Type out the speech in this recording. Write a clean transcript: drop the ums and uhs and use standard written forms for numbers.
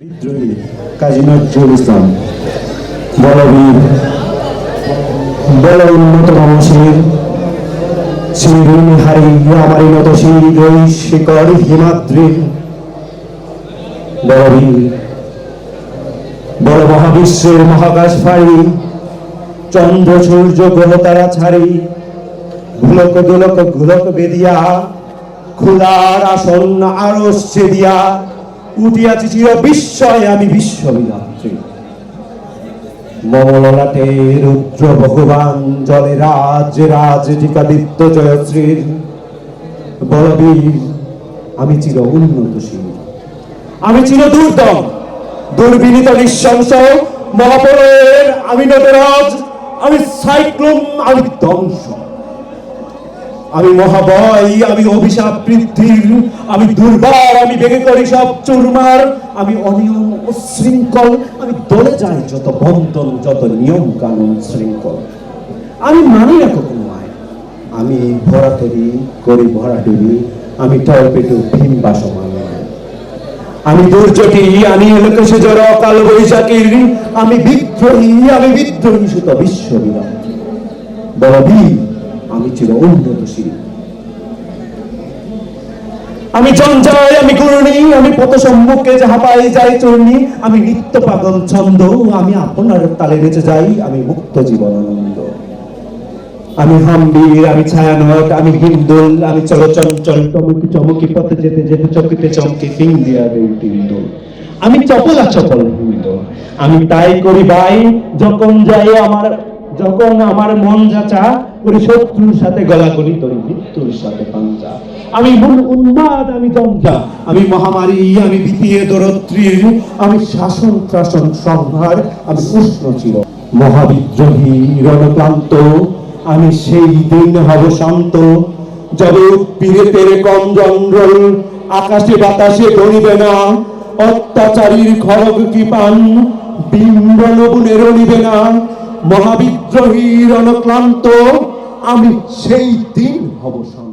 বিদ্রোহী কাজী নজরুল ইসলাম বলবীর বল উন্নত মানসির শিরিন হারি আমারই মতো শির শিকড় হিমাদ্রির বলবীর বল মহাবিশ্বের মহাকাশ ফাড়ি চন্দ্র সূর্য গ্রহ তারা ছাড়ি ঘুলক দোলক ঘুলক বেদিয়া ক্ষুধার আসন আরস ছেদিয়া উঠিয়াছি চির বিস্ময় আমি বিশ্ববিধাত্রী মমললাটে রুদ্র ভগবান জলে রাজ রাজ টিকাদিত্য জয়শ্রীর বলবীর আমি চির উন্নতশীল আমি চির দুর্দম দুর্বিনীত নিঃশংস মহাপ্রলয়ের আমি নটরাজ আমি সাইক্লোন আমি ধ্বংস আমি মহাবয় আমি অভিশাপ বৃদ্ধির আমি দুর্বার আমি বেগে করি সব চুরমার আমি অনিয়ম উশৃঙ্খল আমি দলে যাই যত বন্ধন যত নিয়ম কানুন শৃঙ্খল আমি মানি না কখনো আয় আমি ভরা করি ভরা ডুবি আমি টলপেটু ভিম্বা সমান আমি দুর্যোগী আমি এলোকেশে জড় অকাল বৈশাখীর আমি বিদ্রোহী সুত বিশ্ববিধাত্রী বলবীর আমি চির উন্নতশীল আমি জঞ্জায় আমি গুরুণী আমি পথ সম্মুখে যাহা পাই যাই চূর্ণী আমি নিত্য পাগল ছন্দ আমি আপনার তালে নেচে যাই আমি মুক্ত জীবন আনন্দ আমি হাম্বির আমি ছায়ানট আমি হিন্দুল আমি চলচঞ্চল চমকি চমকি পথে যেতে যেতে চকিতে চমকি ফিং দিয়া দেই টিন্দুল আমি চপলা চপল হিন্দু আমি তাই করি ভাই যখন আমার মন যাচা করি শত্রুর সাথে গলাগলি করি মৃত্যুর সাথে পাঞ্জা আমি উন্মাদ আমি জঞ্জা আমি মহামারী আমি বিপিয়ে দরত্রীর আমি শাসন ত্রাসন সংহার আমি উষ্ণ চির মহাবিদ্রোহী রণক্লান্ত আমি সেই দিন হব শান্ত যবে পীড়িতের কঞ্জন্ডল আকাশে বাতাসে গণিবে না অত্যাচারীর খড়গ কৃপান বিম্বন বুনে রণিবে না মহাবিদ্রোহী রণক্লান্ত আমি সেই দিন হব শান্ত।